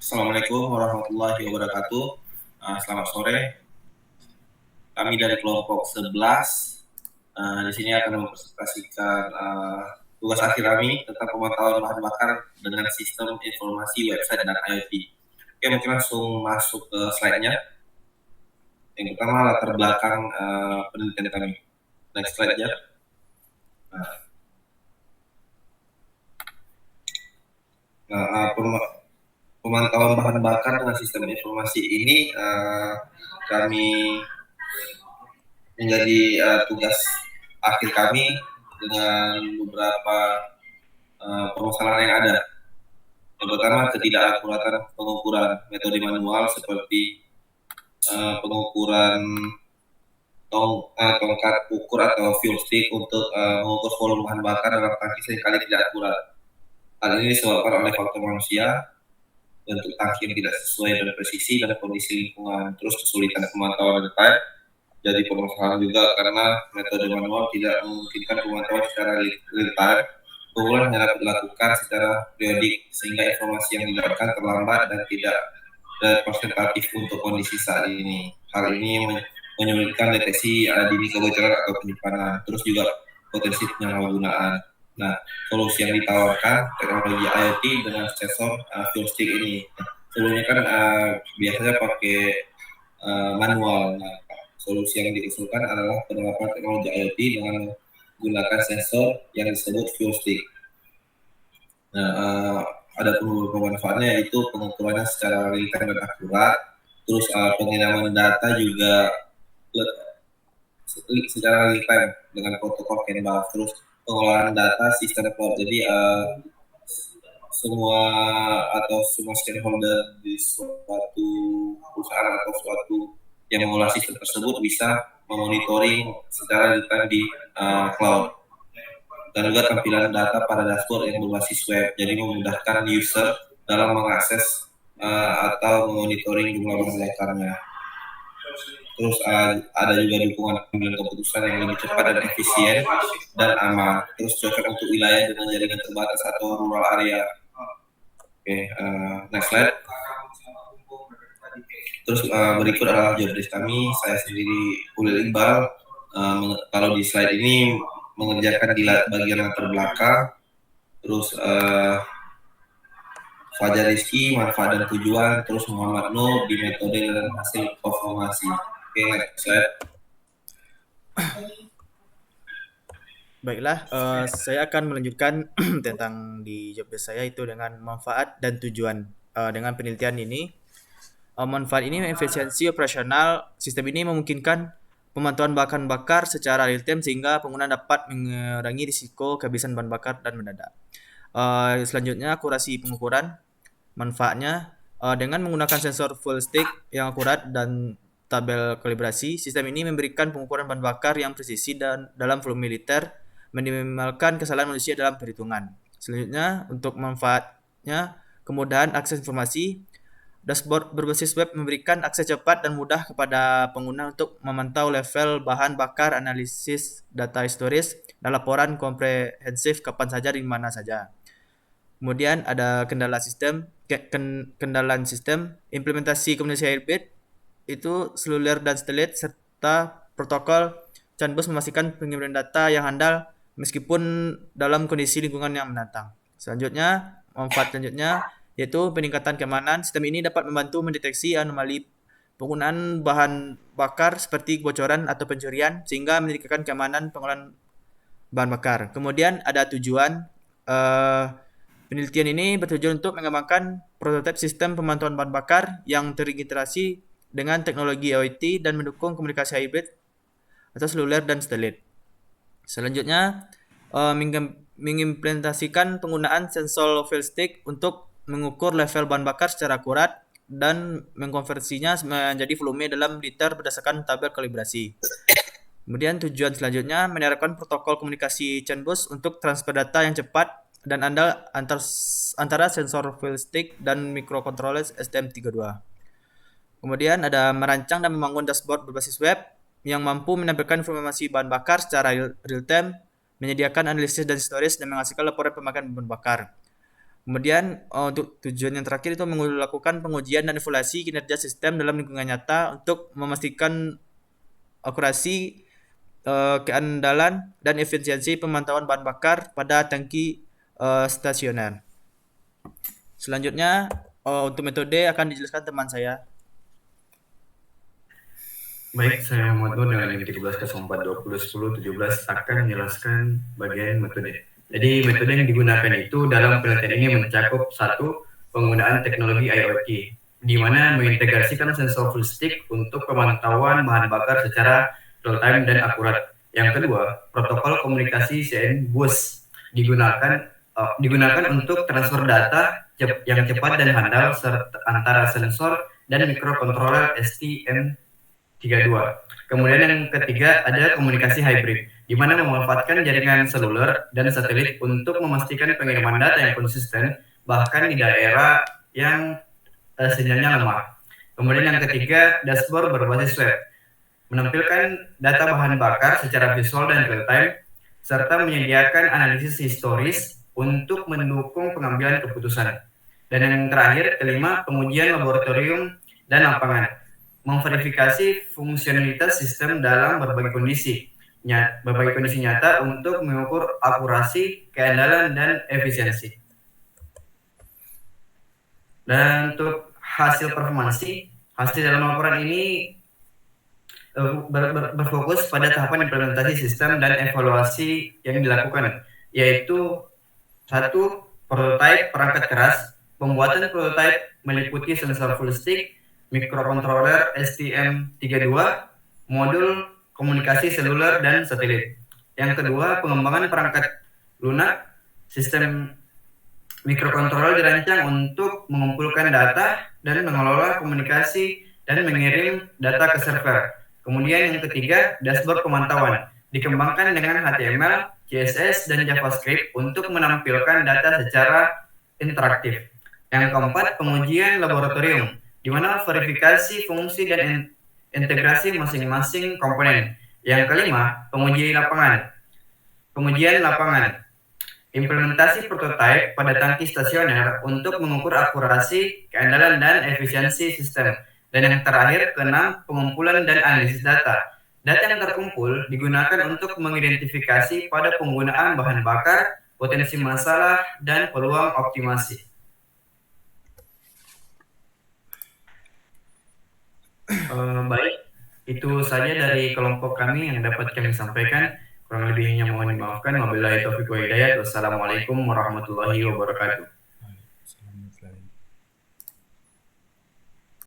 Assalamualaikum warahmatullahi wabarakatuh. Selamat sore. Kami dari kelompok 11 di sini akan mempresentasikan tugas akhir kami tentang pemantauan bahan bakar dengan sistem informasi website dan IoT. Oke, mungkin langsung masuk ke slide-nya. Yang pertama latar belakang penelitian kami. Next slide ya. Pemantauan bahan bakar dengan sistem informasi ini kami menjadi tugas akhir kami dengan beberapa permasalahan yang ada. Yang pertama, ketidakakuratan pengukuran metode manual seperti pengukuran tongkat ukur atau fuel stick untuk mengukur volume bahan bakar dalam tangki seringkali tidak akurat. Hal ini disebabkan oleh faktor manusia, bentuk tangki yang tidak sesuai dengan presisi dan kondisi lingkungan, terus kesulitan pemantauan detail. Jadi permasalahan juga karena metode manual tidak memungkinkan pemantauan secara real time. Pengukuran hanya dapat dilakukan secara periodik sehingga informasi yang didapatkan terlambat dan tidak representatif untuk kondisi saat ini. Hal ini menyulitkan deteksi dini kebocoran atau penyimpanan, terus juga potensi penyalahgunaan. Nah, solusi yang ditawarkan teknologi IoT dengan sensor fuel stick ini. Sebelumnya kan biasanya pakai manual. Nah, solusi yang diusulkan adalah penerapan teknologi IoT dengan menggunakan sensor yang disebut fuel stick. Nah, ada beberapa manfaatnya, yaitu pengukurannya secara real time dan akurat, terus pengiriman data juga secara real time dengan protokol Canvas, terus pengolahan data sistem cloud. Jadi semua stakeholder di suatu perusahaan atau suatu yang mengolah sistem tersebut bisa memonitoring secara real time di cloud. Dan juga tampilan data pada dashboard yang berbasis web, jadi memudahkan user dalam mengakses atau memonitoring jumlah bahan bakarnya. Terus ada juga dukungan pengambilan keputusan yang lebih cepat dan efisien dan aman. Terus cocok untuk wilayah dengan jaringan terbatas atau rural area. Oke, next slide. Terus berikut adalah job desk kami. Saya sendiri Ulil Iqbal. Kalau di slide ini mengerjakan di bagian latar belakang, terus Fajar Rizky, manfaat dan tujuan, terus Muhammad Nur di metode dan hasil konfirmasi. Oke, next slide. Baiklah, saya akan melanjutkan tentang di job desk saya itu dengan manfaat dan tujuan. Dengan penelitian ini, manfaat ini efisiensi operasional. Sistem ini memungkinkan pemantauan bahan bakar secara real time sehingga pengguna dapat mengurangi risiko kehabisan bahan bakar dan mendadak. Selanjutnya, akurasi pengukuran. Manfaatnya, dengan menggunakan sensor full stick yang akurat dan tabel kalibrasi, sistem ini memberikan pengukuran bahan bakar yang presisi dan dalam volume liter, meminimalkan kesalahan manusia dalam perhitungan. Selanjutnya, untuk manfaatnya, kemudahan akses informasi. Dashboard berbasis web memberikan akses cepat dan mudah kepada pengguna untuk memantau level bahan bakar, analisis data historis, dan laporan komprehensif kapan saja di mana saja. Kemudian ada kendala sistem, implementasi komunikasi hybrid itu seluler dan satelit serta protokol CAN bus memastikan pengiriman data yang handal meskipun dalam kondisi lingkungan yang menantang. Manfaat selanjutnya yaitu peningkatan keamanan. Sistem ini dapat membantu mendeteksi anomali penggunaan bahan bakar seperti kebocoran atau pencurian sehingga meningkatkan keamanan pengolahan bahan bakar. Kemudian ada tujuan. Penelitian ini bertujuan untuk mengembangkan prototipe sistem pemantauan bahan bakar yang terintegrasi dengan teknologi IoT dan mendukung komunikasi hybrid atau seluler dan satelit. Selanjutnya, mengimplementasikan penggunaan sensor fuel stick untuk mengukur level bahan bakar secara akurat dan mengkonversinya menjadi volume dalam liter berdasarkan tabel kalibrasi. Kemudian tujuan selanjutnya menerapkan protokol komunikasi CAN bus untuk transfer data yang cepat dan andal antara sensor fuel stick dan microcontroller STM32. Kemudian ada merancang dan membangun dashboard berbasis web yang mampu menampilkan informasi bahan bakar secara real time, menyediakan analisis dan historis dan menghasilkan laporan pemakaian bahan bakar. Kemudian untuk tujuan yang terakhir itu melakukan pengujian dan evaluasi kinerja sistem dalam lingkungan nyata untuk memastikan akurasi, keandalan dan efisiensi pemantauan bahan bakar pada tangki stasioner. Selanjutnya untuk metode akan dijelaskan teman saya. Baik, saya Muhammad Nur dengan NIM 1304201017 akan menjelaskan bagian metode. Jadi metode yang digunakan itu dalam penelitian ini mencakup satu, penggunaan teknologi IoT, di mana mengintegrasikan sensor full stick untuk pemantauan bahan bakar secara real time dan akurat. Yang kedua, protokol komunikasi CN bus digunakan untuk transfer data yang cepat dan handal antara sensor dan mikrokontroler STM32. Kemudian yang ketiga ada komunikasi hybrid, di mana memanfaatkan jaringan seluler dan satelit untuk memastikan pengiriman data yang konsisten bahkan di daerah yang sinyalnya lemah. Kemudian yang ketiga, dashboard berbasis web, menampilkan data bahan bakar secara visual dan real time, serta menyediakan analisis historis untuk mendukung pengambilan keputusan. Dan yang terakhir, kelima, pengujian laboratorium dan lapangan, memverifikasi fungsionalitas sistem dalam berbagai kondisi nyata untuk mengukur akurasi, keandalan, dan efisiensi. Dan untuk hasil performansi, hasil dalam laporan ini berfokus pada tahapan implementasi sistem dan evaluasi yang dilakukan, yaitu satu, prototipe perangkat keras. Pembuatan prototipe meliputi sensor full stick, mikrokontroler STM32, modul komunikasi seluler dan satelit. Yang kedua, pengembangan perangkat lunak. Sistem mikrokontroler dirancang untuk mengumpulkan data dan mengelola komunikasi dan mengirim data ke server. Kemudian yang ketiga, dashboard pemantauan, dikembangkan dengan HTML, CSS, dan JavaScript untuk menampilkan data secara interaktif. Yang keempat, pengujian laboratorium, di mana verifikasi fungsi dan integrasi masing-masing komponen. Yang kelima, pengujian lapangan, implementasi prototipe pada tangki stasioner untuk mengukur akurasi, keandalan, dan efisiensi sistem. Dan yang terakhir, keenam, pengumpulan dan analisis data. Data yang terkumpul digunakan untuk mengidentifikasi pada penggunaan bahan bakar, potensi masalah, dan peluang optimasi. Baik, itu saja dari kelompok kami yang dapat kami sampaikan. Kurang lebihnya mohon dimaafkan. Wabillahi taufiq wa hidayah. Wassalamualaikum warahmatullahi wabarakatuh.